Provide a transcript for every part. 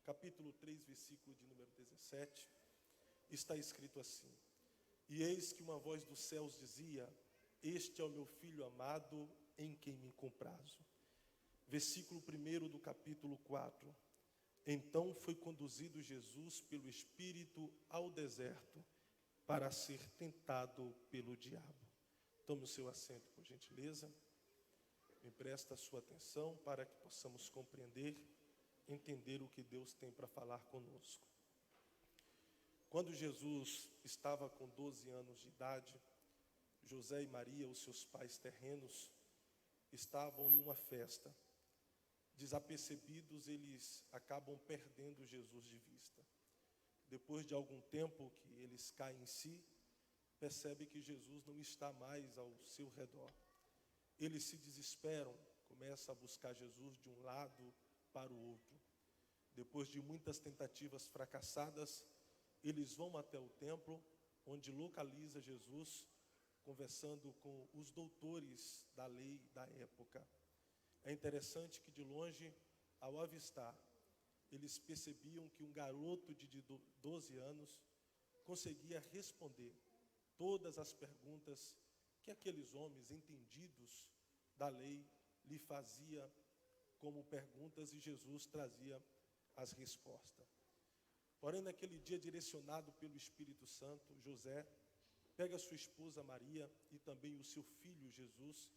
capítulo 3, versículo de número 17, está escrito assim: E eis que uma voz dos céus dizia: Este é o meu filho amado, em quem me comprazo. Versículo 1 do capítulo 4. Então foi conduzido Jesus pelo Espírito ao deserto, para ser tentado pelo diabo. Tome o seu assento, por gentileza. Me presta a sua atenção para que possamos compreender, entender o que Deus tem para falar conosco. Quando Jesus estava com 12 anos de idade, José e Maria, os seus pais terrenos, estavam em uma festa. Desapercebidos, eles acabam perdendo Jesus de vista. Depois de algum tempo que eles caem em si, percebem que Jesus não está mais ao seu redor. Eles se desesperam, começam a buscar Jesus de um lado para o outro. Depois de muitas tentativas fracassadas, eles vão até o templo, onde localiza Jesus, conversando com os doutores da lei da época. É interessante que de longe, ao avistar, eles percebiam que um garoto de 12 anos conseguia responder todas as perguntas que aqueles homens entendidos da lei lhe fazia como perguntas, e Jesus trazia as respostas. Porém, naquele dia, direcionado pelo Espírito Santo, José pega sua esposa Maria e também o seu filho Jesus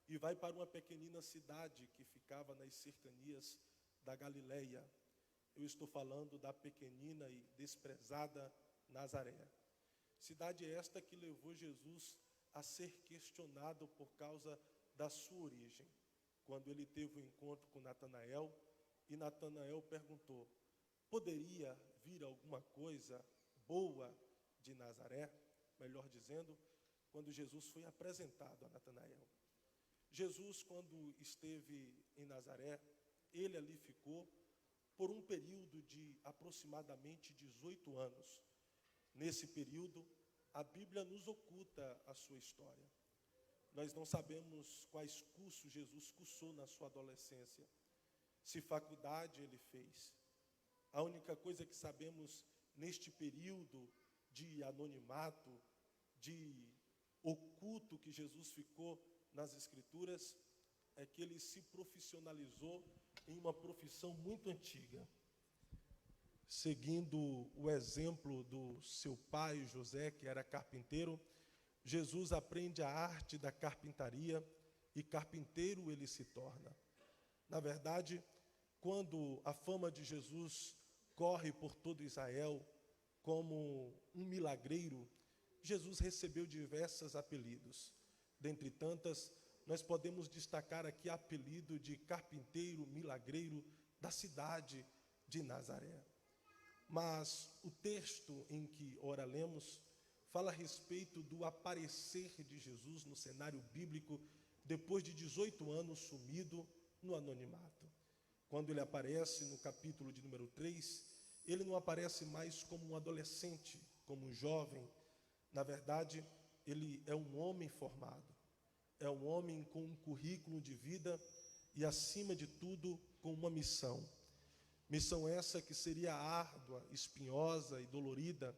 e vai para uma pequenina cidade que ficava nas cercanias da Galileia. Eu estou falando da pequenina e desprezada Nazaré. Cidade esta que levou Jesus a ser questionado por causa da sua origem. Quando ele teve um encontro com Natanael, e Natanael perguntou: poderia vir alguma coisa boa de Nazaré? Melhor dizendo, quando Jesus foi apresentado a Natanael. Jesus, quando esteve em Nazaré, ele ali ficou por um período de aproximadamente 18 anos. Nesse período, a Bíblia nos oculta a sua história. Nós não sabemos quais cursos Jesus cursou na sua adolescência, se faculdade ele fez. A única coisa que sabemos neste período de anonimato, de oculto que Jesus ficou nas Escrituras, é que ele se profissionalizou em uma profissão muito antiga. Seguindo o exemplo do seu pai, José, que era carpinteiro, Jesus aprende a arte da carpintaria e carpinteiro ele se torna. Na verdade, quando a fama de Jesus corre por todo Israel como um milagreiro, Jesus recebeu diversos apelidos. Dentre tantas, nós podemos destacar aqui o apelido de carpinteiro milagreiro da cidade de Nazaré. Mas o texto em que ora lemos fala a respeito do aparecer de Jesus no cenário bíblico depois de 18 anos sumido no anonimato. Quando ele aparece no capítulo de número 3, ele não aparece mais como um adolescente, como um jovem. Na verdade, ele é um homem formado, é um homem com um currículo de vida e, acima de tudo, com uma missão. Missão essa que seria árdua, espinhosa e dolorida,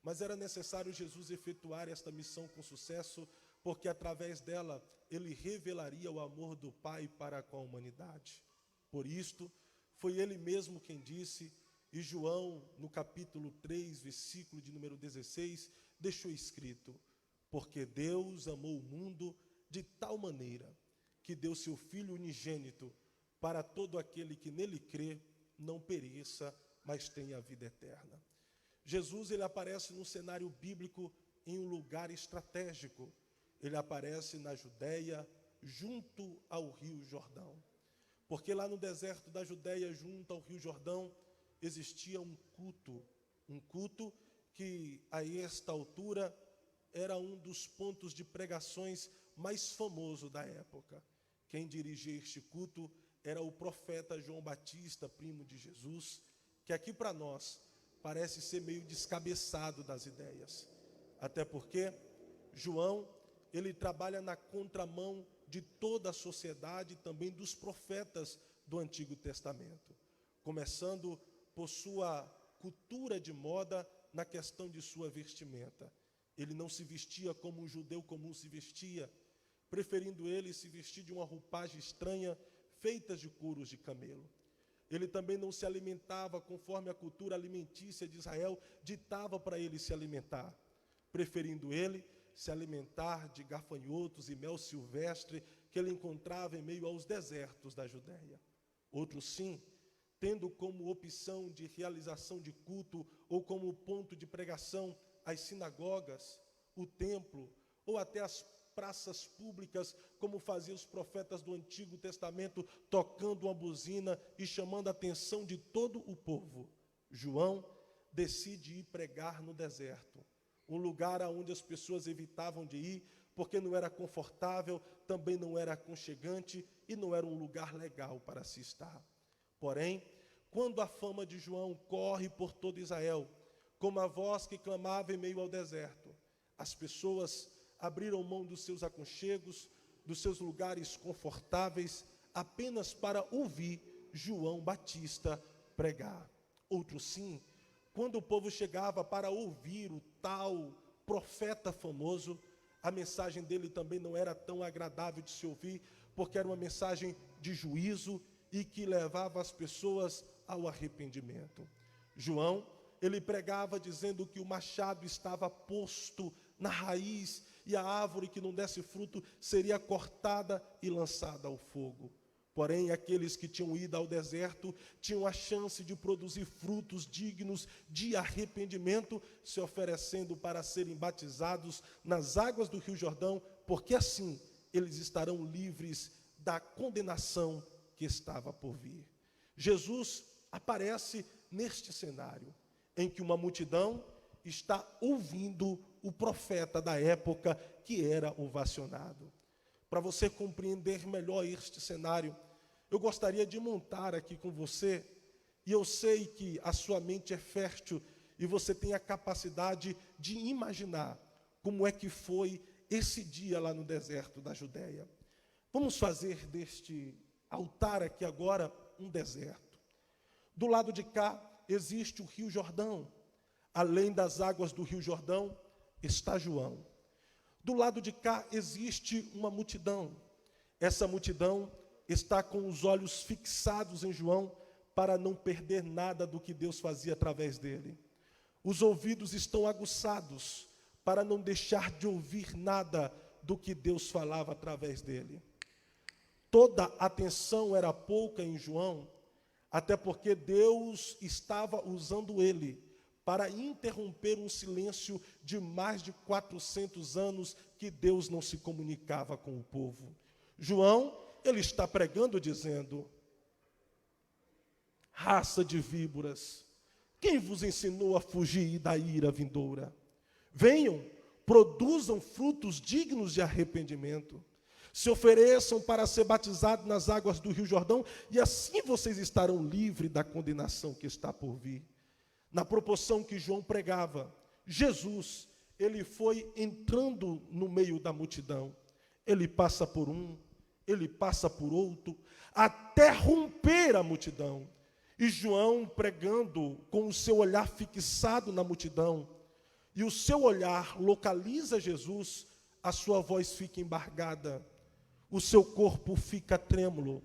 mas era necessário Jesus efetuar esta missão com sucesso, porque através dela ele revelaria o amor do Pai para com a humanidade. Por isto, foi ele mesmo quem disse, e João, no capítulo 3, versículo de número 16, deixou escrito: porque Deus amou o mundo de tal maneira que deu seu Filho unigênito para todo aquele que nele crê, não pereça, mas tenha a vida eterna. Jesus, ele aparece no cenário bíblico em um lugar estratégico. Ele aparece na Judéia, junto ao Rio Jordão. Porque lá no deserto da Judéia, junto ao Rio Jordão, existia um culto que a esta altura era um dos pontos de pregações mais famoso da época. Quem dirigia este culto era o profeta João Batista, primo de Jesus, que aqui para nós parece ser meio descabeçado das ideias. Até porque João, ele trabalha na contramão de toda a sociedade e também dos profetas do Antigo Testamento. Começando por sua cultura de moda na questão de sua vestimenta. Ele não se vestia como um judeu comum se vestia, preferindo ele se vestir de uma roupagem estranha, feita de couros de camelo. Ele também não se alimentava conforme a cultura alimentícia de Israel ditava para ele se alimentar, preferindo ele se alimentar de gafanhotos e mel silvestre que ele encontrava em meio aos desertos da Judéia. Outros, sim, tendo como opção de realização de culto ou como ponto de pregação as sinagogas, o templo ou até as praças públicas, como faziam os profetas do Antigo Testamento, tocando uma buzina e chamando a atenção de todo o povo. João decide ir pregar no deserto, um lugar onde as pessoas evitavam de ir, porque não era confortável, também não era aconchegante e não era um lugar legal para se estar. Porém, quando a fama de João corre por todo Israel, como a voz que clamava em meio ao deserto, as pessoas abriram mão dos seus aconchegos, dos seus lugares confortáveis, apenas para ouvir João Batista pregar. Outros, sim, quando o povo chegava para ouvir o tal profeta famoso, a mensagem dele também não era tão agradável de se ouvir, porque era uma mensagem de juízo e que levava as pessoas ao arrependimento. João, ele pregava dizendo que o machado estava posto na raiz e a árvore que não desse fruto seria cortada e lançada ao fogo. Porém, aqueles que tinham ido ao deserto tinham a chance de produzir frutos dignos de arrependimento, se oferecendo para serem batizados nas águas do Rio Jordão, porque assim eles estarão livres da condenação que estava por vir. Jesus aparece neste cenário, em que uma multidão está ouvindo o profeta da época que era ovacionado. Para você compreender melhor este cenário, eu gostaria de montar aqui com você, e eu sei que a sua mente é fértil e você tem a capacidade de imaginar como é que foi esse dia lá no deserto da Judéia. Vamos fazer deste altar aqui agora um deserto. Do lado de cá existe o Rio Jordão. Além das águas do Rio Jordão está João. Do lado de cá existe uma multidão. Essa multidão está com os olhos fixados em João para não perder nada do que Deus fazia através dele. Os ouvidos estão aguçados para não deixar de ouvir nada do que Deus falava através dele. Toda atenção era pouca em João, até porque Deus estava usando ele para interromper um silêncio de mais de 400 anos que Deus não se comunicava com o povo. João, ele está pregando dizendo: raça de víboras, quem vos ensinou a fugir da ira vindoura? Venham, produzam frutos dignos de arrependimento. Se ofereçam para ser batizados nas águas do Rio Jordão, e assim vocês estarão livres da condenação que está por vir. Na proporção que João pregava, Jesus, ele foi entrando no meio da multidão. Ele passa por um, ele passa por outro, até romper a multidão. E João pregando com o seu olhar fixado na multidão, e o seu olhar localiza Jesus, a sua voz fica embargada, o seu corpo fica trêmulo,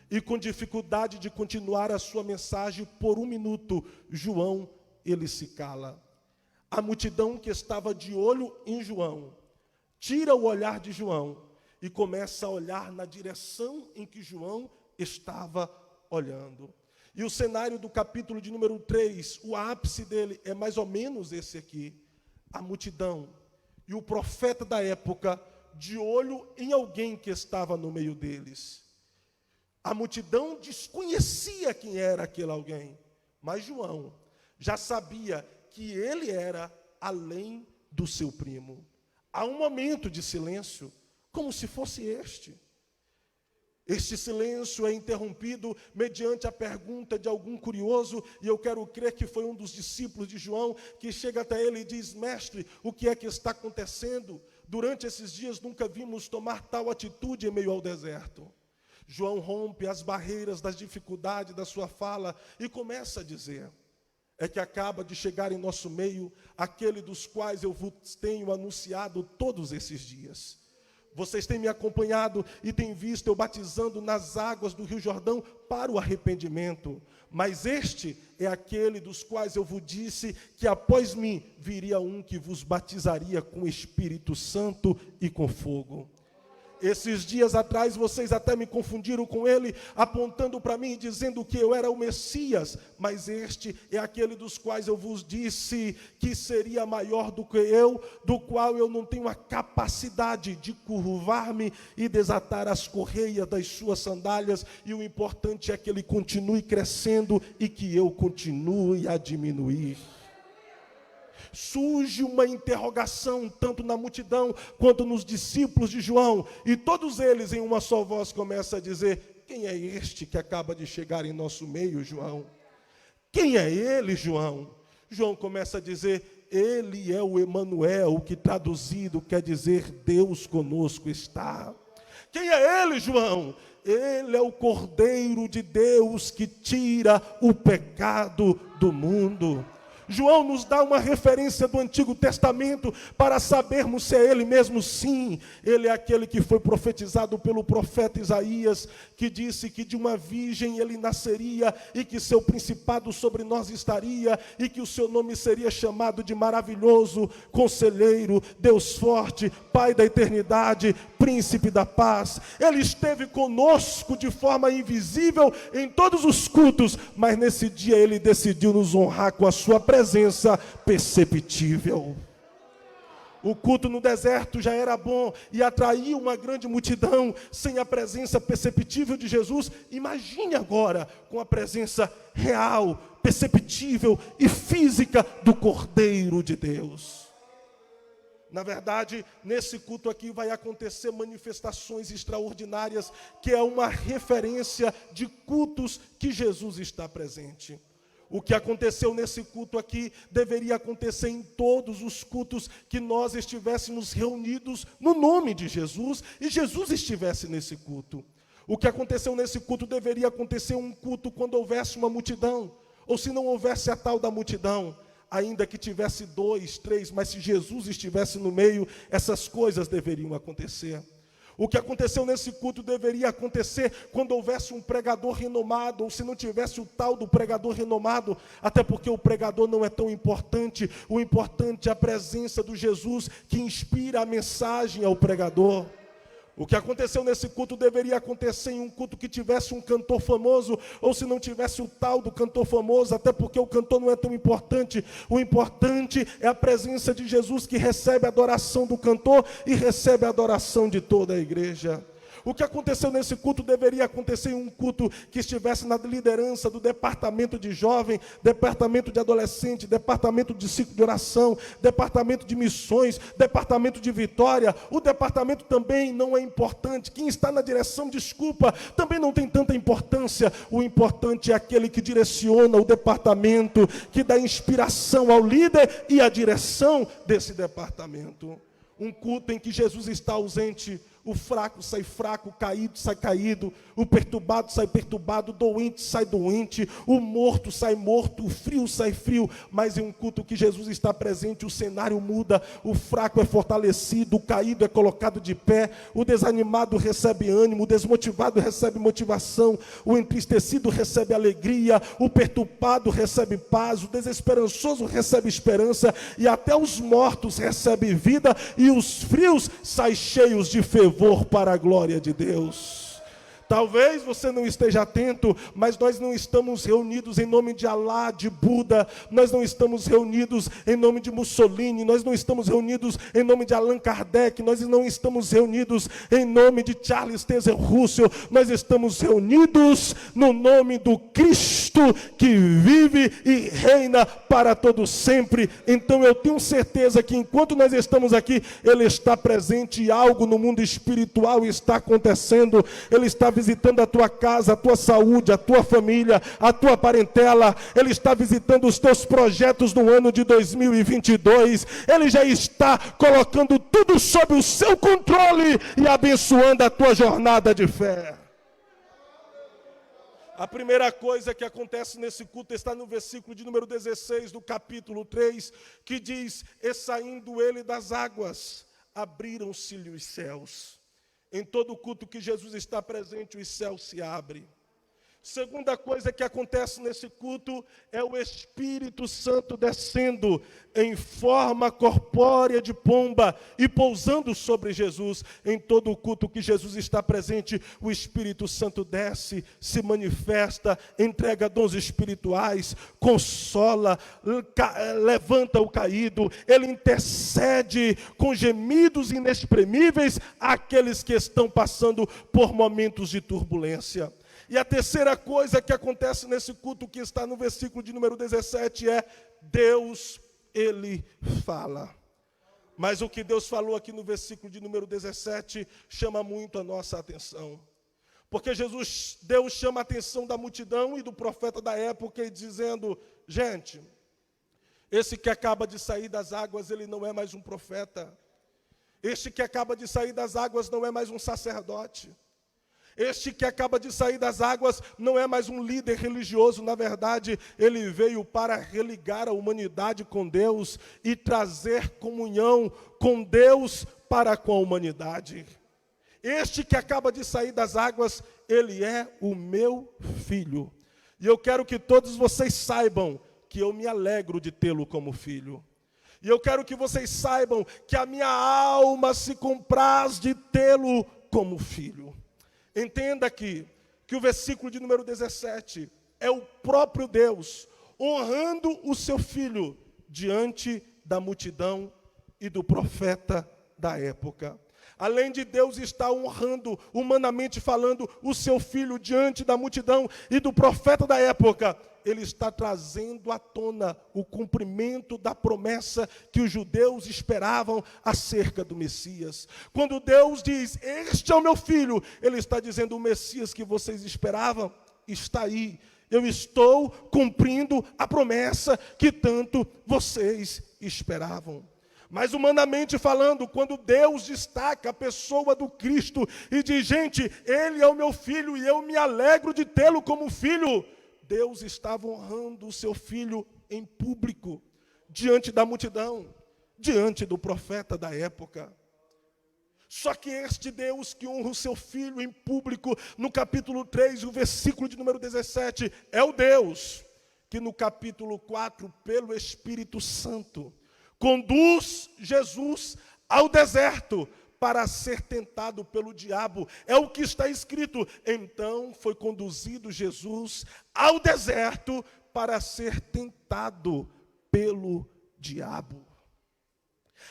e com dificuldade de continuar a sua mensagem por um minuto, João, ele se cala. A multidão que estava de olho em João, tira o olhar de João e começa a olhar na direção em que João estava olhando. E o cenário do capítulo de número 3, o ápice dele é mais ou menos esse aqui. A multidão e o profeta da época de olho em alguém que estava no meio deles. A multidão desconhecia quem era aquele alguém, mas João já sabia que ele era além do seu primo. Há um momento de silêncio, como se fosse este. Este silêncio é interrompido mediante a pergunta de algum curioso, e eu quero crer que foi um dos discípulos de João, que chega até ele e diz: mestre, o que é que está acontecendo? Durante esses dias nunca vimos tomar tal atitude em meio ao deserto. João rompe as barreiras das dificuldades da sua fala e começa a dizer: é que acaba de chegar em nosso meio aquele dos quais eu vos tenho anunciado todos esses dias. Vocês têm me acompanhado e têm visto eu batizando nas águas do Rio Jordão para o arrependimento. Mas este é aquele dos quais eu vos disse que após mim viria um que vos batizaria com o Espírito Santo e com fogo. Esses dias atrás vocês até me confundiram com ele, apontando para mim e dizendo que eu era o Messias, mas este é aquele dos quais eu vos disse que seria maior do que eu, do qual eu não tenho a capacidade de curvar-me e desatar as correias das suas sandálias, e o importante é que ele continue crescendo e que eu continue a diminuir. Surge uma interrogação, tanto na multidão quanto nos discípulos de João, e todos eles em uma só voz começam a dizer: quem é este que acaba de chegar em nosso meio, João? Quem é ele, João? João começa a dizer: ele é o Emanuel, que traduzido quer dizer Deus conosco está. Quem é ele, João? Ele é o Cordeiro de Deus que tira o pecado do mundo. João nos dá uma referência do Antigo Testamento para sabermos se é ele mesmo. Sim, ele é aquele que foi profetizado pelo profeta Isaías, que disse que de uma virgem ele nasceria e que seu principado sobre nós estaria e que o seu nome seria chamado de Maravilhoso, Conselheiro, Deus Forte, Pai da Eternidade, Príncipe da Paz. Ele esteve conosco de forma invisível em todos os cultos, mas nesse dia ele decidiu nos honrar com a sua presença perceptível. O culto no deserto já era bom e atraía uma grande multidão sem a presença perceptível de Jesus. Imagine agora com a presença real, perceptível e física do Cordeiro de Deus. Na verdade, nesse culto aqui vai acontecer manifestações extraordinárias, que é uma referência de cultos que Jesus está presente. O que aconteceu nesse culto aqui deveria acontecer em todos os cultos que nós estivéssemos reunidos no nome de Jesus e Jesus estivesse nesse culto. O que aconteceu nesse culto deveria acontecer um culto quando houvesse uma multidão, ou se não houvesse a tal da multidão, ainda que tivesse 2, 3, mas se Jesus estivesse no meio, essas coisas deveriam acontecer. O que aconteceu nesse culto deveria acontecer quando houvesse um pregador renomado, ou se não tivesse o tal do pregador renomado, até porque o pregador não é tão importante, o importante é a presença do Jesus que inspira a mensagem ao pregador. O que aconteceu nesse culto deveria acontecer em um culto que tivesse um cantor famoso, ou se não tivesse o tal do cantor famoso, até porque o cantor não é tão importante. O importante é a presença de Jesus, que recebe a adoração do cantor e recebe a adoração de toda a igreja. O que aconteceu nesse culto deveria acontecer em um culto que estivesse na liderança do departamento de jovem, departamento de adolescente, departamento de ciclo de oração, departamento de missões, departamento de vitória. O departamento também não é importante. Quem está na direção, desculpa, também não tem tanta importância. O importante é aquele que direciona o departamento, que dá inspiração ao líder e à direção desse departamento. Um culto em que Jesus está ausente, o fraco sai fraco, o caído sai caído, o perturbado sai perturbado, o doente sai doente, o morto sai morto, o frio sai frio. Mas em um culto que Jesus está presente, o cenário muda, o fraco é fortalecido, o caído é colocado de pé, o desanimado recebe ânimo, o desmotivado recebe motivação, o entristecido recebe alegria, o perturbado recebe paz, o desesperançoso recebe esperança, e até os mortos recebem vida, e os frios saem cheios de fervor para a glória de Deus. Talvez você não esteja atento, mas nós não estamos reunidos em nome de Alá, de Buda, nós não estamos reunidos em nome de Mussolini, nós não estamos reunidos em nome de Allan Kardec, nós não estamos reunidos em nome de Charles Taze Russell, nós estamos reunidos no nome do Cristo que vive e reina para todo sempre. Então eu tenho certeza que enquanto nós estamos aqui, Ele está presente e algo no mundo espiritual está acontecendo. Ele está visitando a tua casa, a tua saúde, a tua família, a tua parentela. Ele está visitando os teus projetos no ano de 2022. Ele já está colocando tudo sob o seu controle e abençoando a tua jornada de fé. A primeira coisa que acontece nesse culto está no versículo de número 16 do capítulo 3, que diz: e saindo ele das águas, abriram-se-lhe os céus. Em todo culto que Jesus está presente, os céus se abrem. Segunda coisa que acontece nesse culto é o Espírito Santo descendo em forma corpórea de pomba e pousando sobre Jesus. Em todo o culto que Jesus está presente, o Espírito Santo desce, se manifesta, entrega dons espirituais, consola, levanta o caído, ele intercede com gemidos inexprimíveis àqueles que estão passando por momentos de turbulência. E a terceira coisa que acontece nesse culto, que está no versículo de número 17, é Deus, ele fala. Mas o que Deus falou aqui no versículo de número 17 chama muito a nossa atenção. Porque Deus chama a atenção da multidão e do profeta da época, dizendo: gente, esse que acaba de sair das águas, ele não é mais um profeta. Este que acaba de sair das águas não é mais um sacerdote. Este que acaba de sair das águas não é mais um líder religioso. Na verdade, ele veio para religar a humanidade com Deus e trazer comunhão com Deus para com a humanidade. Este que acaba de sair das águas, ele é o meu filho. E eu quero que todos vocês saibam que eu me alegro de tê-lo como filho. E eu quero que vocês saibam que a minha alma se compraz de tê-lo como filho. Entenda aqui que o versículo de número 17 é o próprio Deus honrando o seu filho diante da multidão e do profeta da época. Além de Deus estar honrando, humanamente falando, o seu filho diante da multidão e do profeta da época, ele está trazendo à tona o cumprimento da promessa que os judeus esperavam acerca do Messias. Quando Deus diz: este é o meu filho, ele está dizendo: o Messias que vocês esperavam está aí. Eu estou cumprindo a promessa que tanto vocês esperavam. Mas humanamente falando, quando Deus destaca a pessoa do Cristo e diz: gente, ele é o meu filho e eu me alegro de tê-lo como filho, Deus estava honrando o seu filho em público, diante da multidão, diante do profeta da época. Só que este Deus que honra o seu filho em público, no capítulo 3, o versículo de número 17, é o Deus que no capítulo 4, pelo Espírito Santo, conduz Jesus ao deserto para ser tentado pelo diabo. É o que está escrito. Então foi conduzido Jesus ao deserto para ser tentado pelo diabo.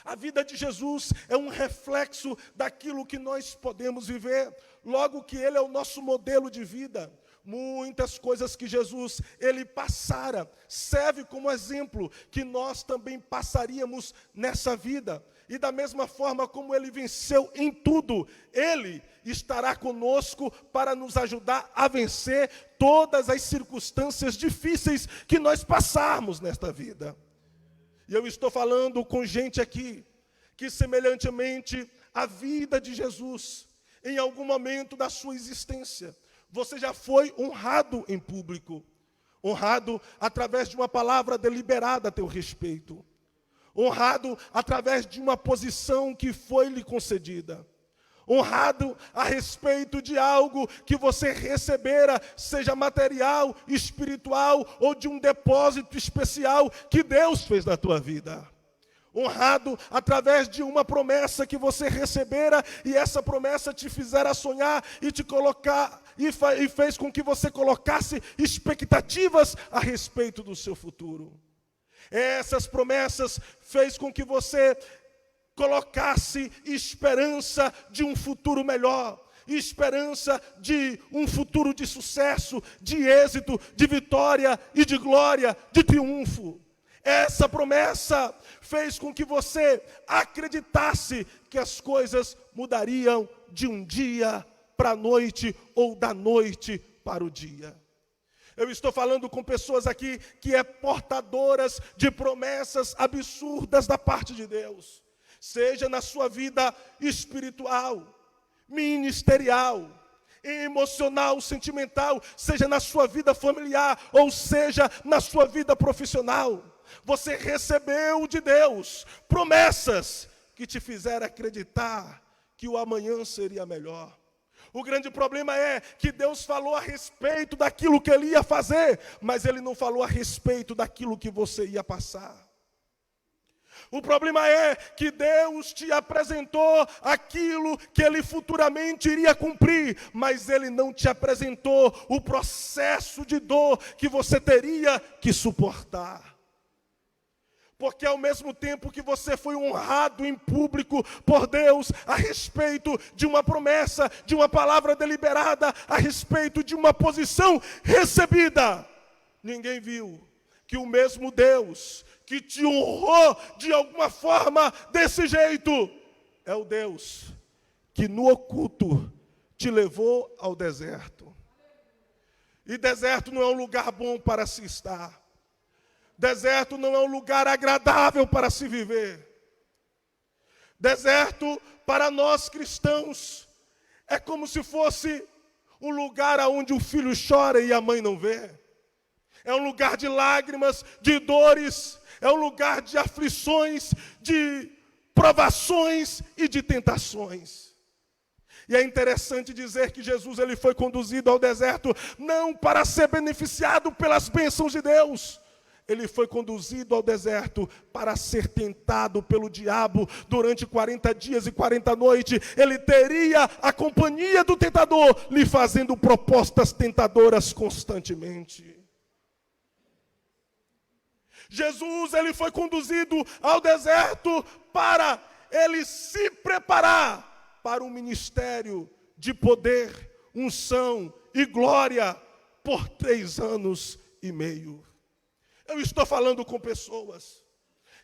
A vida de Jesus é um reflexo daquilo que nós podemos viver, logo que ele é o nosso modelo de vida. Muitas coisas que Jesus, ele passara, serve como exemplo que nós também passaríamos nessa vida. E da mesma forma como ele venceu em tudo, ele estará conosco para nos ajudar a vencer todas as circunstâncias difíceis que nós passarmos nesta vida. E eu estou falando com gente aqui que, semelhantemente à vida de Jesus, em algum momento da sua existência, você já foi honrado em público, honrado através de uma palavra deliberada a teu respeito, honrado através de uma posição que foi lhe concedida, honrado a respeito de algo que você recebera, seja material, espiritual ou de um depósito especial que Deus fez na tua vida. Honrado através de uma promessa que você recebera e essa promessa te fizera sonhar e te colocar e fez com que você colocasse expectativas a respeito do seu futuro. Essas promessas fez com que você colocasse esperança de um futuro melhor, esperança de um futuro de sucesso, de êxito, de vitória e de glória, de triunfo. Essa promessa fez com que você acreditasse que as coisas mudariam de um dia para a noite ou da noite para o dia. Eu estou falando com pessoas aqui que é portadoras de promessas absurdas da parte de Deus. Seja na sua vida espiritual, ministerial, emocional, sentimental, seja na sua vida familiar, ou seja na sua vida profissional. Você recebeu de Deus promessas que te fizeram acreditar que o amanhã seria melhor. O grande problema é que Deus falou a respeito daquilo que Ele ia fazer, mas Ele não falou a respeito daquilo que você ia passar. O problema é que Deus te apresentou aquilo que Ele futuramente iria cumprir, mas Ele não te apresentou o processo de dor que você teria que suportar. Porque ao mesmo tempo que você foi honrado em público por Deus a respeito de uma promessa, de uma palavra deliberada, a respeito de uma posição recebida, ninguém viu que o mesmo Deus que te honrou de alguma forma desse jeito, é o Deus que no oculto te levou ao deserto. E deserto não é um lugar bom para se estar. Deserto não é um lugar agradável para se viver. Deserto, para nós cristãos, é como se fosse um lugar onde o filho chora e a mãe não vê. É um lugar de lágrimas, de dores, é um lugar de aflições, de provações e de tentações. E é interessante dizer que Jesus ele foi conduzido ao deserto não para ser beneficiado pelas bênçãos de Deus. Ele foi conduzido ao deserto para ser tentado pelo diabo durante 40 dias e 40 noites. Ele teria a companhia do tentador, lhe fazendo propostas tentadoras constantemente. Jesus ele foi conduzido ao deserto para ele se preparar para um ministério de poder, unção e glória por 3 anos e meio. Eu estou falando com pessoas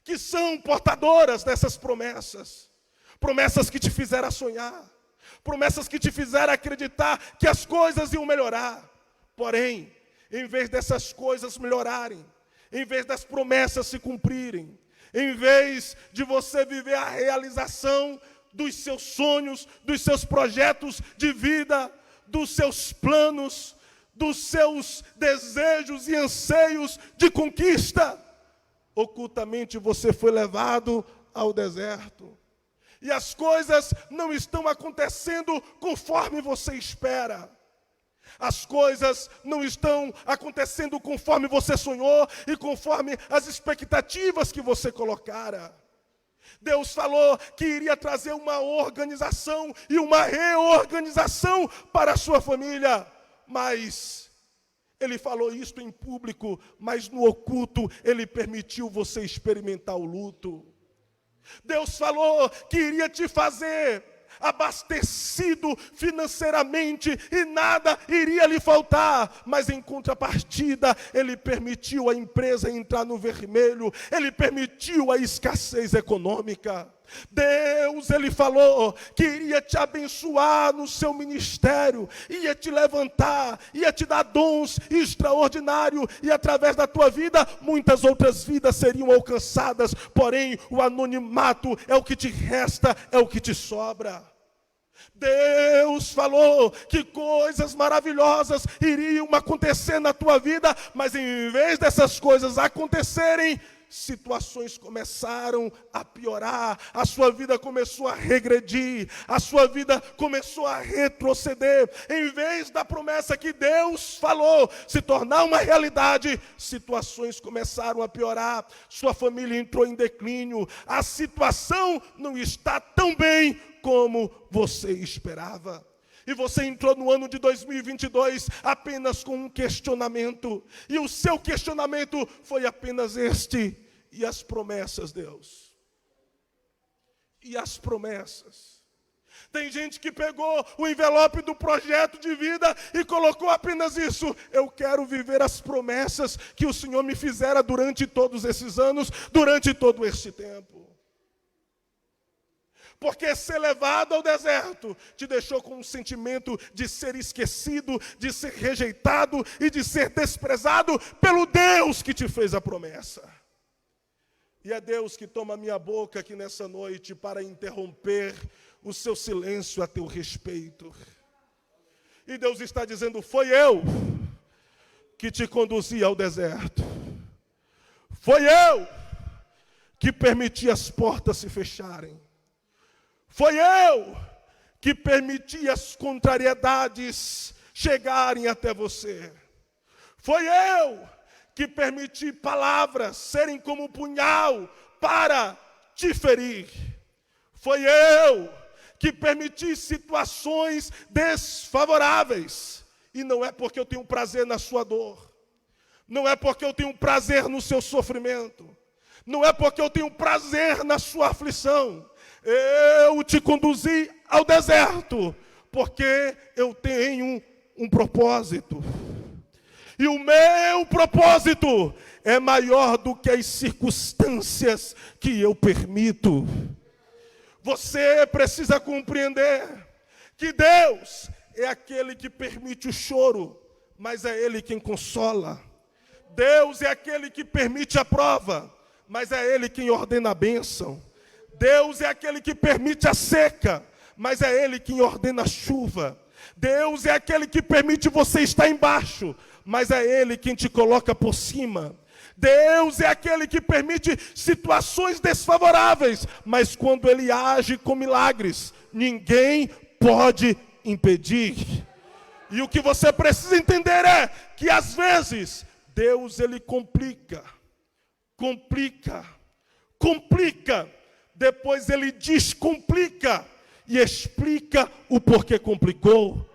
que são portadoras dessas promessas. Promessas que te fizeram sonhar. Promessas que te fizeram acreditar que as coisas iam melhorar. Porém, em vez dessas coisas melhorarem, em vez das promessas se cumprirem, em vez de você viver a realização dos seus sonhos, dos seus projetos de vida, dos seus planos, dos seus desejos e anseios de conquista, ocultamente você foi levado ao deserto. E as coisas não estão acontecendo conforme você espera. As coisas não estão acontecendo conforme você sonhou e conforme as expectativas que você colocara. Deus falou que iria trazer uma organização e uma reorganização para a sua família. Mas Ele falou isso em público, mas no oculto Ele permitiu você experimentar o luto. Deus falou que iria te fazer abastecido financeiramente e nada iria lhe faltar, mas em contrapartida Ele permitiu a empresa entrar no vermelho, Ele permitiu a escassez econômica. Deus, Ele falou que iria te abençoar no seu ministério, ia te levantar, ia te dar dons extraordinários, e através da tua vida, muitas outras vidas seriam alcançadas, porém, o anonimato é o que te resta, é o que te sobra. Deus falou que coisas maravilhosas iriam acontecer na tua vida, mas em vez dessas coisas acontecerem, situações começaram a piorar, a sua vida começou a regredir, a sua vida começou a retroceder. Em vez da promessa que Deus falou se tornar uma realidade, situações começaram a piorar, sua família entrou em declínio, a situação não está tão bem como você esperava. E você entrou no ano de 2022 apenas com um questionamento. E o seu questionamento foi apenas este: e as promessas, Deus? E as promessas? Tem gente que pegou o envelope do projeto de vida e colocou apenas isso: eu quero viver as promessas que o Senhor me fizera durante todos esses anos, durante todo esse tempo. Porque ser levado ao deserto te deixou com um sentimento de ser esquecido, de ser rejeitado e de ser desprezado pelo Deus que te fez a promessa. E é Deus que toma a minha boca aqui nessa noite para interromper o seu silêncio a teu respeito. E Deus está dizendo: foi eu que te conduzi ao deserto. Foi eu que permiti as portas se fecharem. Foi eu que permiti as contrariedades chegarem até você. Foi eu que permiti palavras serem como um punhal para te ferir. Foi eu que permiti situações desfavoráveis. E não é porque eu tenho prazer na sua dor. Não é porque eu tenho prazer no seu sofrimento. Não é porque eu tenho prazer na sua aflição. Eu te conduzi ao deserto, porque eu tenho um propósito. E o meu propósito é maior do que as circunstâncias que eu permito. Você precisa compreender que Deus é aquele que permite o choro, mas é Ele quem consola. Deus é aquele que permite a prova, mas é Ele quem ordena a bênção. Deus é aquele que permite a seca, mas é Ele quem ordena a chuva. Deus é aquele que permite você estar embaixo, mas é Ele quem te coloca por cima. Deus é aquele que permite situações desfavoráveis, mas quando Ele age com milagres, ninguém pode impedir. E o que você precisa entender é que às vezes Deus, Ele complica, depois Ele descomplica e explica o porquê complicou.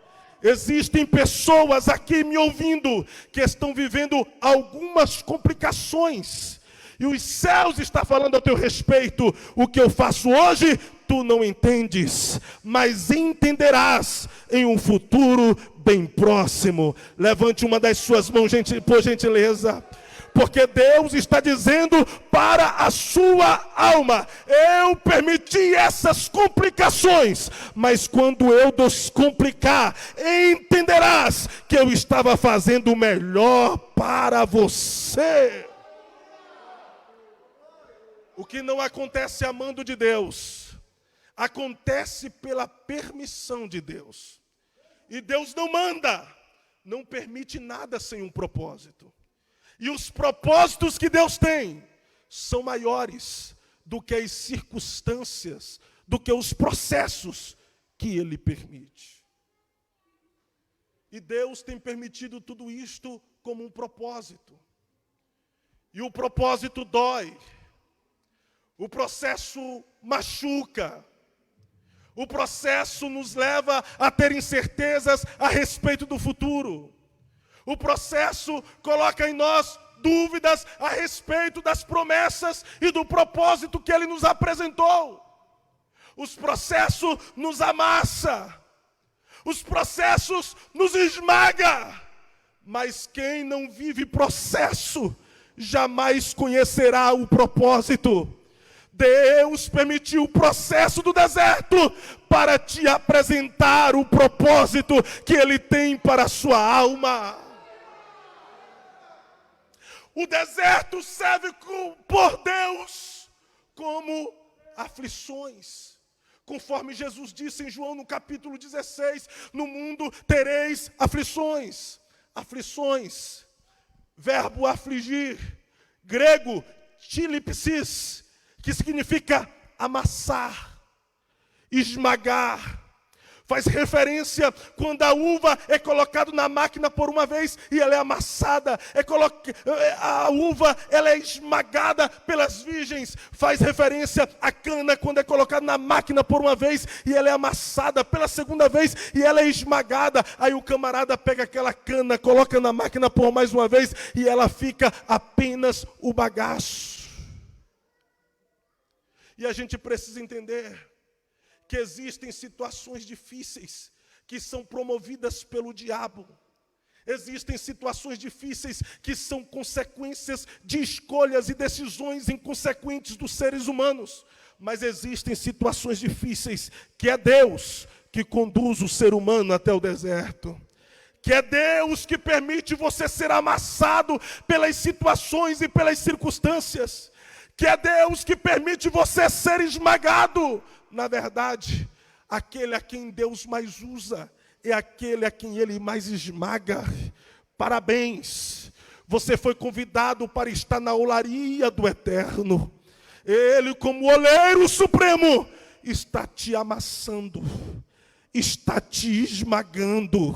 Existem pessoas aqui me ouvindo que estão vivendo algumas complicações. E os céus estão falando a teu respeito: o que eu faço hoje, tu não entendes, mas entenderás em um futuro bem próximo. Levante uma das suas mãos, por gentileza. Porque Deus está dizendo para a sua alma: eu permiti essas complicações, mas quando eu descomplicar, entenderás que eu estava fazendo o melhor para você. O que não acontece amando de Deus, acontece pela permissão de Deus. E Deus não manda, não permite nada sem um propósito. E os propósitos que Deus tem são maiores do que as circunstâncias, do que os processos que Ele permite. E Deus tem permitido tudo isto como um propósito. E o propósito dói. O processo machuca. O processo nos leva a ter incertezas a respeito do futuro. O processo coloca em nós dúvidas a respeito das promessas e do propósito que Ele nos apresentou. Os processos nos amassa. Os processos nos esmaga. Mas quem não vive processo jamais conhecerá o propósito. Deus permitiu o processo do deserto para te apresentar o propósito que Ele tem para a sua alma. O deserto serve por Deus como aflições. Conforme Jesus disse em João no capítulo 16, no mundo tereis aflições. Aflições, verbo afligir, grego tilipsis, que significa amassar, esmagar. Faz referência quando a uva é colocada na máquina por uma vez e ela é amassada. A uva ela é esmagada pelas virgens. Faz referência à cana quando é colocada na máquina por uma vez e ela é amassada pela segunda vez e ela é esmagada. Aí o camarada pega aquela cana, coloca na máquina por mais uma vez e ela fica apenas o bagaço. E a gente precisa entender que existem situações difíceis que são promovidas pelo diabo. Existem situações difíceis que são consequências de escolhas e decisões inconsequentes dos seres humanos. Mas existem situações difíceis que é Deus que conduz o ser humano até o deserto. Que é Deus que permite você ser amassado pelas situações e pelas circunstâncias. Que é Deus que permite você ser esmagado. Na verdade, aquele a quem Deus mais usa é aquele a quem ele mais esmaga. Parabéns, você foi convidado para estar na olaria do Eterno. Ele, como oleiro supremo, está te amassando, está te esmagando.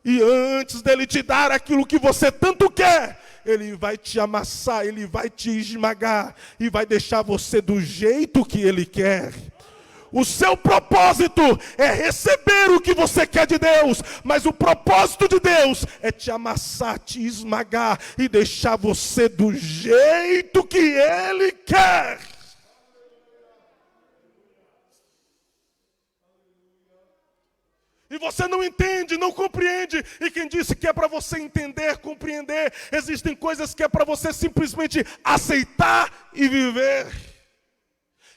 E antes dele te dar aquilo que você tanto quer, ele vai te amassar, ele vai te esmagar e vai deixar você do jeito que ele quer. O seu propósito é receber o que você quer de Deus, mas o propósito de Deus é te amassar, te esmagar e deixar você do jeito que ele quer. E você não entende, não compreende. E quem disse que é para você entender, compreender, existem coisas que é para você simplesmente aceitar e viver.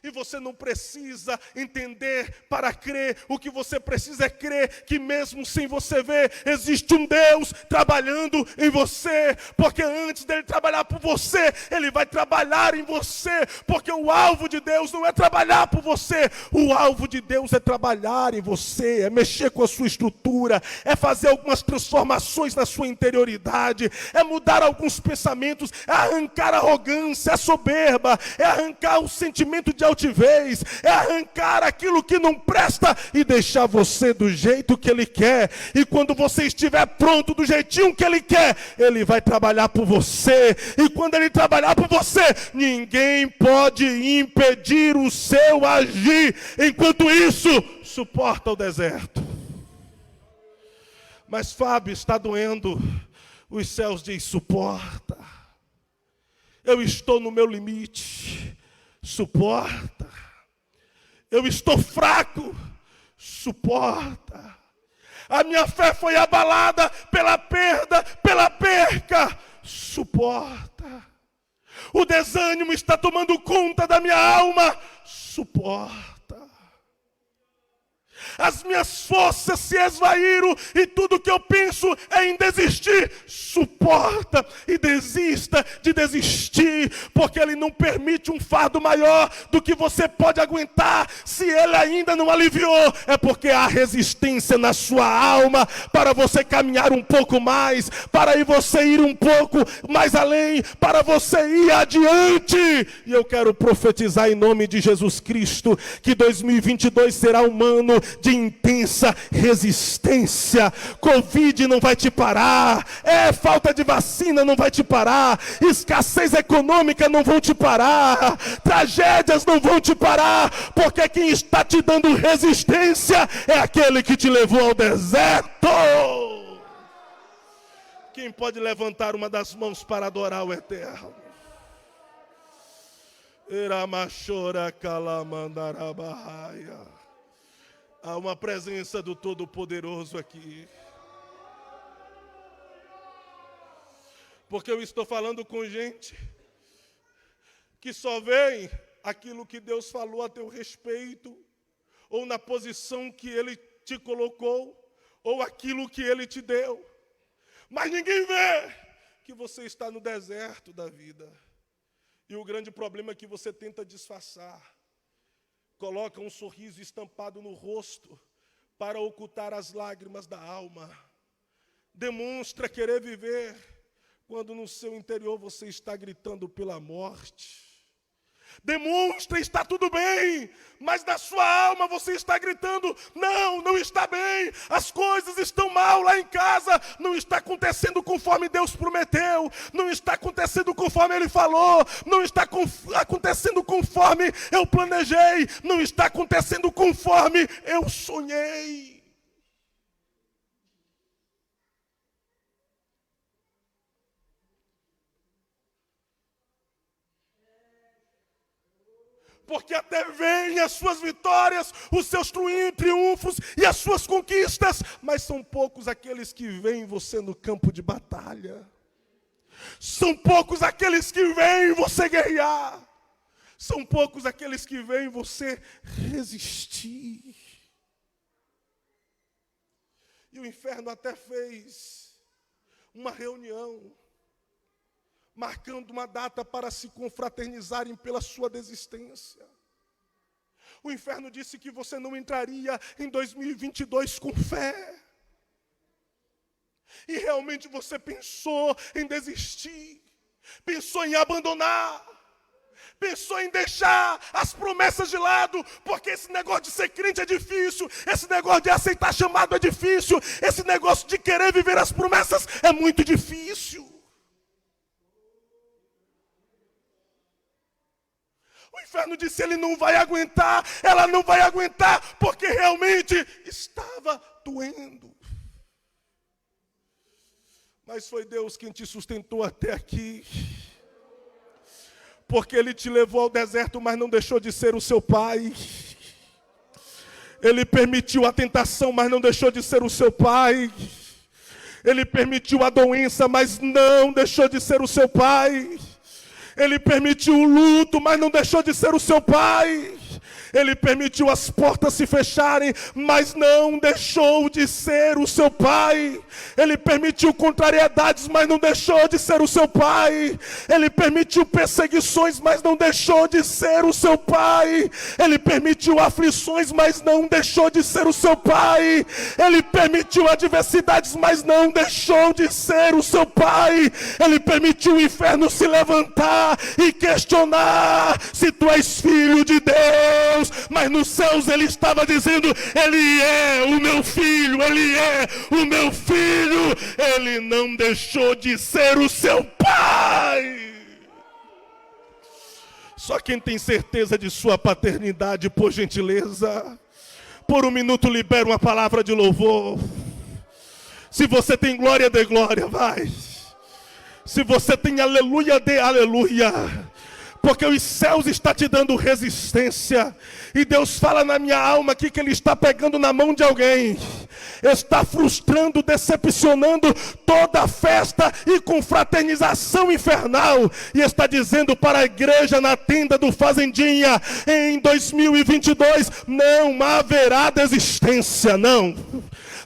E você não precisa entender para crer. O que você precisa é crer que mesmo sem você ver, existe um Deus trabalhando em você. Porque antes dele trabalhar por você, ele vai trabalhar em você. Porque o alvo de Deus não é trabalhar por você. O alvo de Deus é trabalhar em você, é mexer com a sua estrutura, é fazer algumas transformações na sua interioridade, é mudar alguns pensamentos, é arrancar a arrogância, a soberba, é arrancar o sentimento de altivez, é arrancar aquilo que não presta e deixar você do jeito que ele quer. E quando você estiver pronto do jeitinho que ele quer, ele vai trabalhar por você. E quando ele trabalhar por você, ninguém pode impedir o seu agir. Enquanto isso, suporta o deserto. Mas Fábio, está doendo. Os céus dizem: suporta. Eu estou no meu limite. Suporta. Eu estou fraco. Suporta. A minha fé foi abalada pela perda, pela perca. Suporta. O desânimo está tomando conta da minha alma. Suporta. As minhas forças se esvaíram e tudo que eu penso é em desistir. Suporta e desista de desistir, porque ele não permite um fardo maior do que você pode aguentar. Se ele ainda não aliviou, é porque há resistência na sua alma para você caminhar um pouco mais, para você ir um pouco mais além, para você ir adiante. E eu quero profetizar em nome de Jesus Cristo que 2022 será um ano de intensa resistência. Covid não vai te parar, falta de vacina não vai te parar, escassez econômica não vão te parar, tragédias não vão te parar, porque quem está te dando resistência é aquele que te levou ao deserto. Quem pode levantar uma das mãos para adorar o Eterno? Eramachora Kalamandarabahaia. Há uma presença do Todo-Poderoso aqui. Porque eu estou falando com gente que só vê aquilo que Deus falou a teu respeito, ou na posição que Ele te colocou, ou aquilo que Ele te deu. Mas ninguém vê que você está no deserto da vida. E o grande problema é que você tenta disfarçar. Coloca um sorriso estampado no rosto para ocultar as lágrimas da alma. Demonstra querer viver quando no seu interior você está gritando pela morte. Demonstra está tudo bem, mas na sua alma você está gritando: não está bem, as coisas estão mal lá em casa, não está acontecendo conforme Deus prometeu, não está acontecendo conforme Ele falou, não está acontecendo conforme eu planejei, não está acontecendo conforme eu sonhei. Porque até vêm as suas vitórias, os seus triunfos e as suas conquistas, mas são poucos aqueles que veem você no campo de batalha. São poucos aqueles que veem você guerrear. São poucos aqueles que veem você resistir. E o inferno até fez uma reunião, marcando uma data para se confraternizarem pela sua desistência. O inferno disse que você não entraria em 2022 com fé. E realmente você pensou em desistir, pensou em abandonar, pensou em deixar as promessas de lado, porque esse negócio de ser crente é difícil, esse negócio de aceitar chamado é difícil, esse negócio de querer viver as promessas é muito difícil. O inferno disse, ele não vai aguentar, ela não vai aguentar, porque realmente estava doendo. Mas foi Deus quem te sustentou até aqui. Porque Ele te levou ao deserto, mas não deixou de ser o seu pai. Ele permitiu a tentação, mas não deixou de ser o seu pai. Ele permitiu a doença, mas não deixou de ser o seu pai. Ele permitiu o luto, mas não deixou de ser o seu pai. Ele permitiu as portas se fecharem, mas não deixou de ser o seu pai. Ele permitiu contrariedades, mas não deixou de ser o seu pai. Ele permitiu perseguições, mas não deixou de ser o seu pai. Ele permitiu aflições, mas não deixou de ser o seu pai. Ele permitiu adversidades, mas não deixou de ser o seu pai. Ele permitiu o inferno se levantar e questionar se tu és filho de Deus. Mas nos céus ele estava dizendo, ele é o meu filho, ele é o meu filho. Ele não deixou de ser o seu pai. Só quem tem certeza de sua paternidade, por gentileza, por um minuto libera uma palavra de louvor. Se você tem glória, dê glória, vai. Se você tem aleluia, dê aleluia. Porque os céus estão te dando resistência. E Deus fala na minha alma aqui que Ele está pegando na mão de alguém. Está frustrando, decepcionando toda a festa e confraternização infernal. E está dizendo para a igreja na tenda do Fazendinha, em 2022, não haverá desistência, não.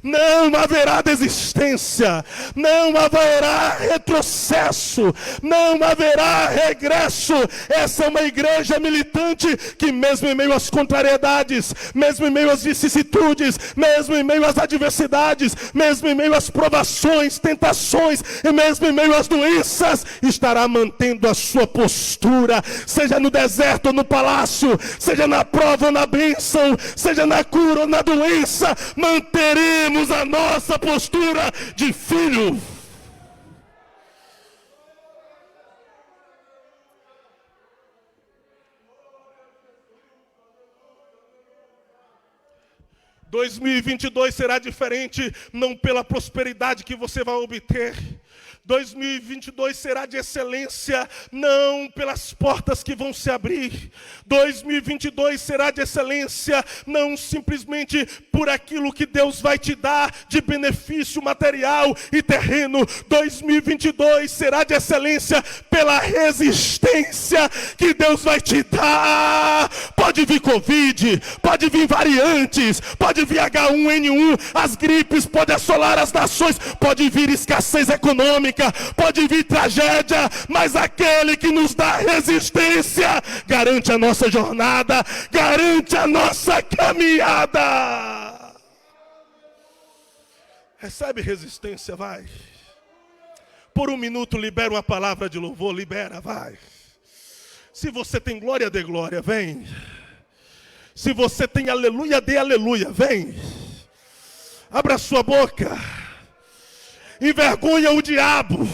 Não haverá desistência, não haverá retrocesso, não haverá regresso. Essa é uma igreja militante que mesmo em meio às contrariedades, mesmo em meio às vicissitudes, mesmo em meio às adversidades, mesmo em meio às provações, tentações, e mesmo em meio às doenças, estará mantendo a sua postura, seja no deserto ou no palácio, seja na prova ou na bênção, seja na cura ou na doença, manteremos a nossa postura de filho. « 2022 será diferente, não pela prosperidade que você vai obter. 2022 será de excelência, não pelas portas que vão se abrir. 2022 será de excelência, não simplesmente por aquilo que Deus vai te dar de benefício material e terreno. 2022 será de excelência pela resistência que Deus vai te dar. Pode vir Covid, pode vir variantes, pode vir H1N1, as gripes podem assolar as nações, pode vir escassez econômica, pode vir tragédia, mas aquele que nos dá resistência garante a nossa jornada, garante a nossa caminhada. Recebe resistência, vai. Por um minuto libera uma palavra de louvor, libera, vai. Se você tem glória, dê glória, vem. Se você tem aleluia, dê aleluia, vem. Abra sua boca. Envergonha o diabo,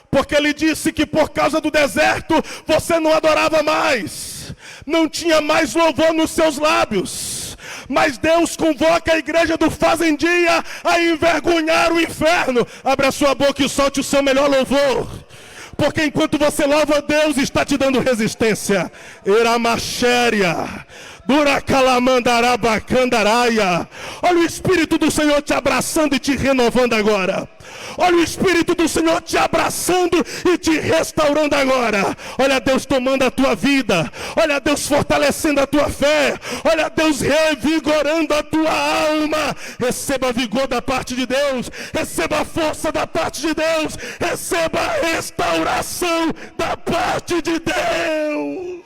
porque ele disse que por causa do deserto você não adorava mais, não tinha mais louvor nos seus lábios. Mas Deus convoca a igreja do Fazendinha a envergonhar o inferno. Abra a sua boca e solte o seu melhor louvor, porque enquanto você louva a Deus, está te dando resistência. Eramachéria. Olha o Espírito do Senhor te abraçando e te renovando agora. Olha o Espírito do Senhor te abraçando e te restaurando agora. Olha Deus tomando a tua vida. Olha Deus fortalecendo a tua fé. Olha Deus revigorando a tua alma. Receba vigor da parte de Deus. Receba força da parte de Deus. Receba restauração da parte de Deus.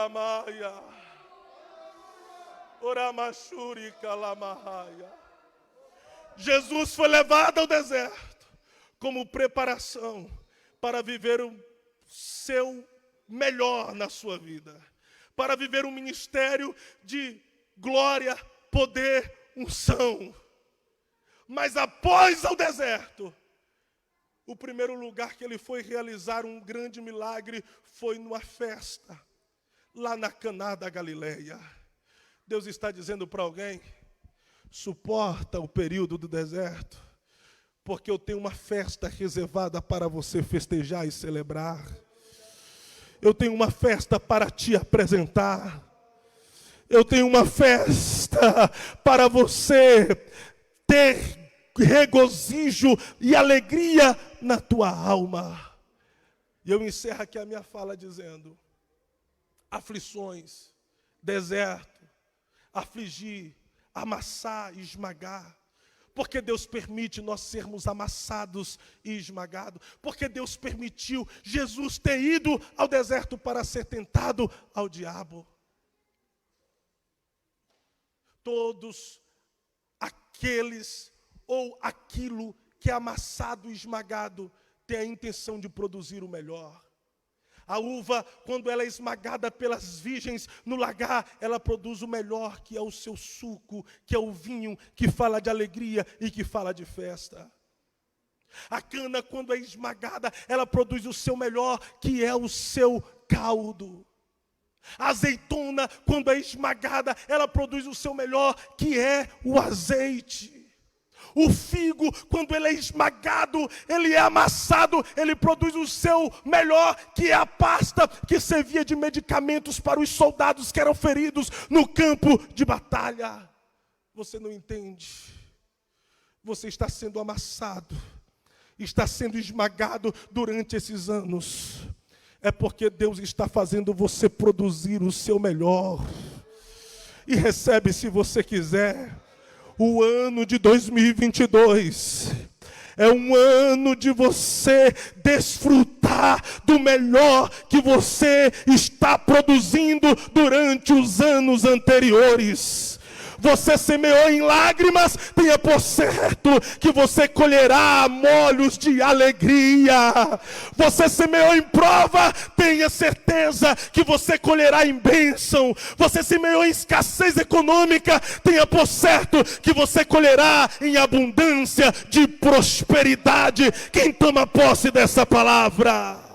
Oramaya. Oramashuri Kalamahaya. Jesus foi levado ao deserto como preparação para viver o seu melhor na sua vida. Para viver um ministério de glória, poder, unção. Mas após o deserto, o primeiro lugar que ele foi realizar um grande milagre foi numa festa, lá na Caná da Galileia. Deus está dizendo para alguém: suporta o período do deserto, porque eu tenho uma festa reservada para você festejar e celebrar. Eu tenho uma festa para te apresentar. Eu tenho uma festa para você ter regozijo e alegria na tua alma. E eu encerro aqui a minha fala dizendo: aflições, deserto, afligir, amassar e esmagar. Porque Deus permite nós sermos amassados e esmagados. Porque Deus permitiu Jesus ter ido ao deserto para ser tentado ao diabo. Todos aqueles ou aquilo que é amassado e esmagado tem a intenção de produzir o melhor. A uva, quando ela é esmagada pelas virgens no lagar, ela produz o melhor, que é o seu suco, que é o vinho, que fala de alegria e que fala de festa. A cana, quando é esmagada, ela produz o seu melhor, que é o seu caldo. A azeitona, quando é esmagada, ela produz o seu melhor, que é o azeite. O figo, quando ele é esmagado, ele é amassado, ele produz o seu melhor, que é a pasta que servia de medicamentos para os soldados que eram feridos no campo de batalha. Você não entende. Você está sendo amassado, está sendo esmagado durante esses anos. É porque Deus está fazendo você produzir o seu melhor. E recebe, se você quiser. O ano de 2022 é um ano de você desfrutar do melhor que você está produzindo durante os anos anteriores. Você semeou em lágrimas, tenha por certo que você colherá molhos de alegria. Você semeou em prova, tenha certeza que você colherá em bênção. Você semeou em escassez econômica, tenha por certo que você colherá em abundância de prosperidade. Quem toma posse dessa palavra?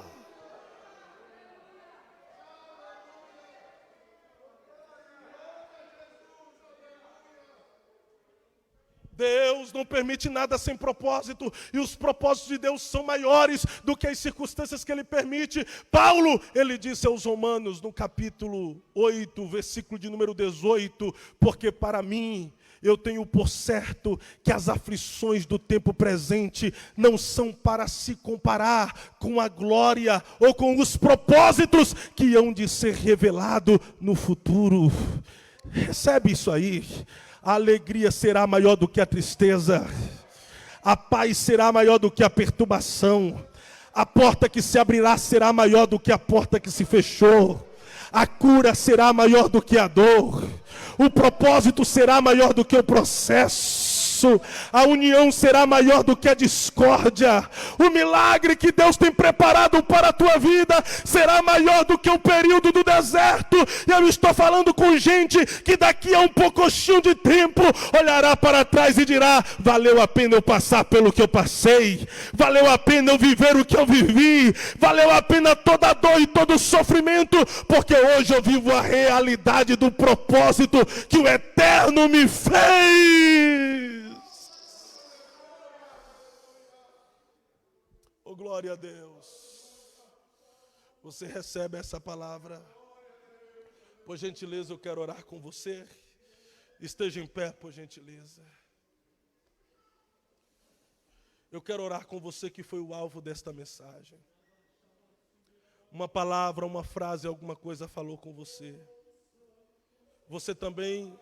Deus não permite nada sem propósito, e os propósitos de Deus são maiores do que as circunstâncias que Ele permite. Paulo, ele disse aos Romanos, no capítulo 8, versículo de número 18, porque para mim, eu tenho por certo que as aflições do tempo presente não são para se comparar com a glória ou com os propósitos que hão de ser revelados no futuro. Recebe isso aí. A alegria será maior do que a tristeza. A paz será maior do que a perturbação. A porta que se abrirá será maior do que a porta que se fechou. A cura será maior do que a dor. O propósito será maior do que o processo. A união será maior do que a discórdia. O milagre que Deus tem preparado para a tua vida será maior do que o período do deserto. E eu estou falando com gente que daqui a um pouquinho de tempo olhará para trás e dirá: valeu a pena eu passar pelo que eu passei, valeu a pena eu viver o que eu vivi, valeu a pena toda a dor e todo o sofrimento, porque hoje eu vivo a realidade do propósito que o Eterno me fez. Oh, glória a Deus. Você recebe essa palavra? Por gentileza, eu quero orar com você. Esteja em pé, por gentileza. Eu quero orar com você que foi o alvo desta mensagem. Uma palavra, uma frase, alguma coisa falou com você. Você também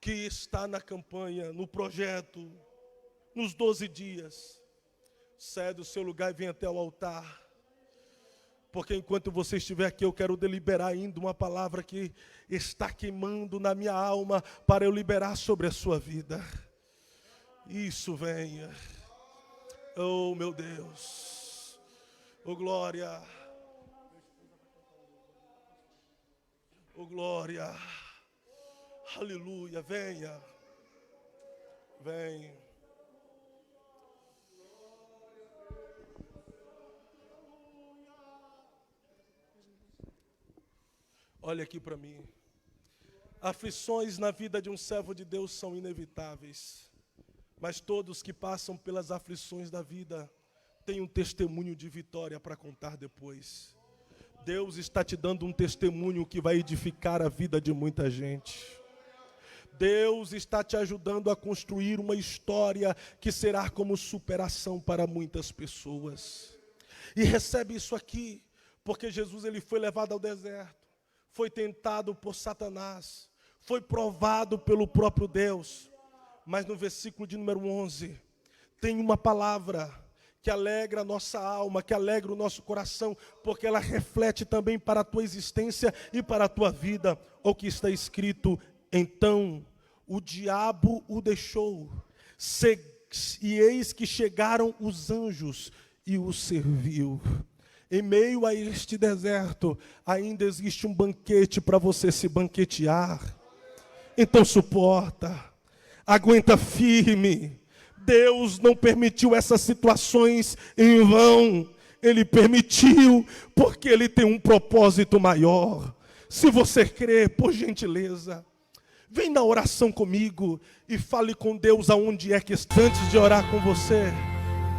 que está na campanha, no projeto, nos 12 dias, sai do seu lugar e vem até o altar. Porque enquanto você estiver aqui, eu quero deliberar ainda uma palavra que está queimando na minha alma para eu liberar sobre a sua vida. Isso, venha. Oh, meu Deus. Oh, glória. Oh, glória. Aleluia, venha. Vem. Olha aqui para mim. Aflições na vida de um servo de Deus são inevitáveis. Mas todos que passam pelas aflições da vida têm um testemunho de vitória para contar depois. Deus está te dando um testemunho que vai edificar a vida de muita gente. Deus está te ajudando a construir uma história que será como superação para muitas pessoas. E recebe isso aqui, porque Jesus ele foi levado ao deserto, foi tentado por Satanás, foi provado pelo próprio Deus. Mas no versículo de número 11, tem uma palavra que alegra a nossa alma, que alegra o nosso coração, porque ela reflete também para a tua existência e para a tua vida o que está escrito. Então o diabo o deixou, e eis que chegaram os anjos e o serviu. Em meio a este deserto, ainda existe um banquete para você se banquetear. Então suporta, aguenta firme. Deus não permitiu essas situações em vão. Ele permitiu porque Ele tem um propósito maior. Se você crê, por gentileza, vem na oração comigo e fale com Deus aonde é que está. Antes de orar com você,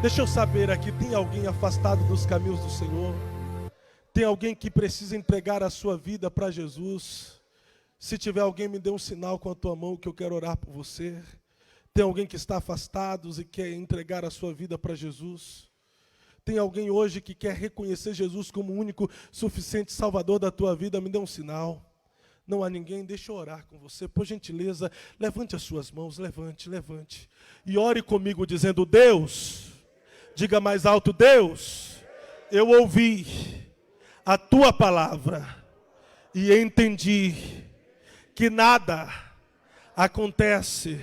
deixa eu saber aqui, tem alguém afastado dos caminhos do Senhor? Tem alguém que precisa entregar a sua vida para Jesus? Se tiver alguém, me dê um sinal com a tua mão que eu quero orar por você. Tem alguém que está afastado e quer entregar a sua vida para Jesus? Tem alguém hoje que quer reconhecer Jesus como o único suficiente Salvador da tua vida? Me dê um sinal. Não há ninguém? Deixa eu orar com você. Por gentileza, levante as suas mãos, levante. E ore comigo dizendo: Deus, diga mais alto: Deus, eu ouvi a tua palavra e entendi que nada acontece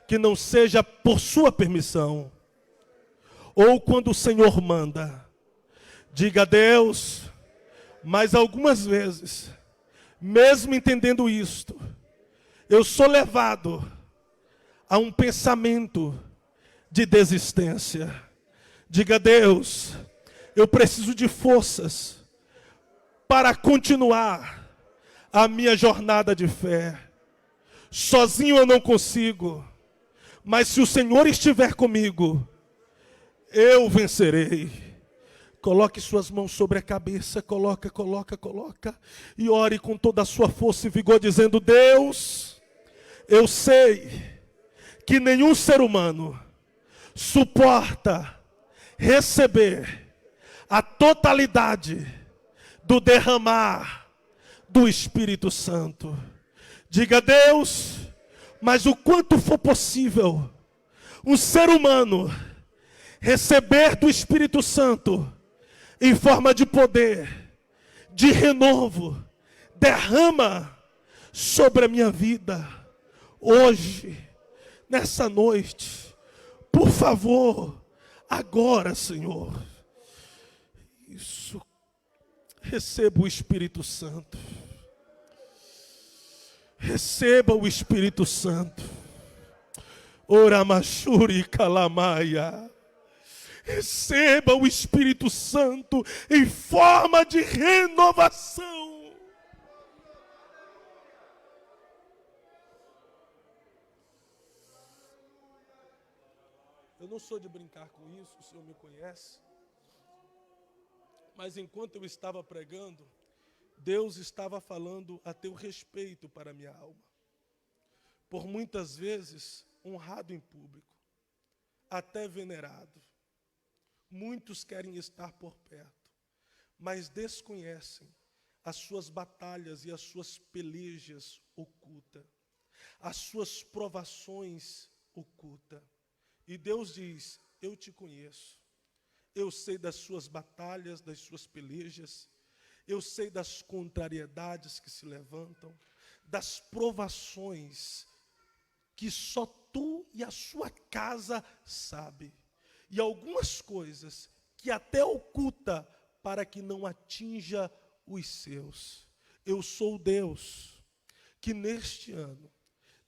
que não seja por sua permissão, ou quando o Senhor manda. Diga: Deus, mas algumas vezes, mesmo entendendo isto, eu sou levado a um pensamento de desistência. Diga: Deus, eu preciso de forças para continuar a minha jornada de fé. Sozinho eu não consigo, mas se o Senhor estiver comigo, eu vencerei. Coloque suas mãos sobre a cabeça, coloca, e ore com toda a sua força e vigor, dizendo: Deus, eu sei que nenhum ser humano suporta receber a totalidade do derramar do Espírito Santo. Diga: Deus, mas o quanto for possível, um ser humano receber do Espírito Santo em forma de poder, de renovo, derrama sobre a minha vida hoje, nessa noite. Por favor, agora, Senhor. Isso. Receba o Espírito Santo. Receba o Espírito Santo. Oramachuri Kalamaia. Receba o Espírito Santo em forma de renovação. Eu não sou de brincar com isso, o Senhor me conhece. Mas enquanto eu estava pregando, Deus estava falando a teu respeito para a minha alma. Por muitas vezes, honrado em público, até venerado. Muitos querem estar por perto, mas desconhecem as suas batalhas e as suas pelejas ocultas, as suas provações ocultas. E Deus diz: eu te conheço. Eu sei das suas batalhas, das suas pelejas. Eu sei das contrariedades que se levantam, das provações que só tu e a sua casa sabe. E algumas coisas que até oculta para que não atinja os seus. Eu sou Deus que neste ano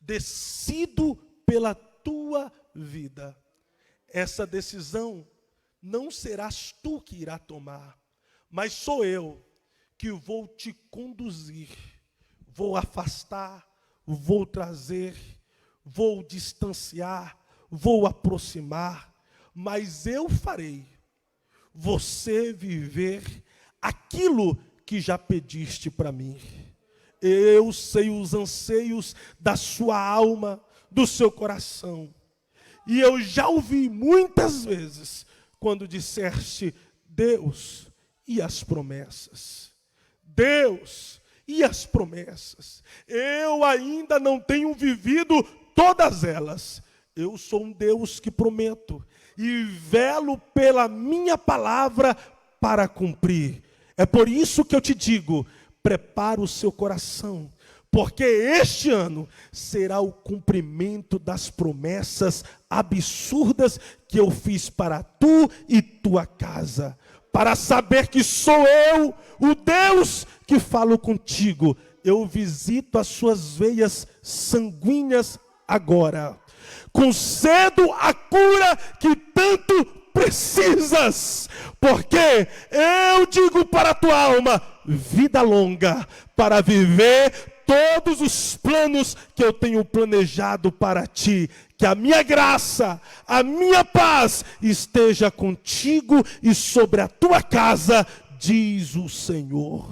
decido pela tua vida. Essa decisão não serás tu que irá tomar, mas sou eu que vou te conduzir, vou afastar, vou trazer, vou distanciar, vou aproximar, mas eu farei você viver aquilo que já pediste para mim. Eu sei os anseios da sua alma, do seu coração. E eu já ouvi muitas vezes quando disseste: Deus, e as promessas? Deus, e as promessas? Eu ainda não tenho vivido todas elas. Eu sou um Deus que prometo e velo pela minha palavra para cumprir. É por isso que eu te digo: prepara o seu coração, porque este ano será o cumprimento das promessas absurdas que eu fiz para tu e tua casa. Para saber que sou eu, o Deus que falo contigo, eu visito as suas veias sanguíneas agora. Concedo a cura que tanto precisas, porque eu digo para a tua alma: vida longa, para viver todos os planos que eu tenho planejado para ti. Que a minha graça, a minha paz esteja contigo e sobre a tua casa, diz o Senhor.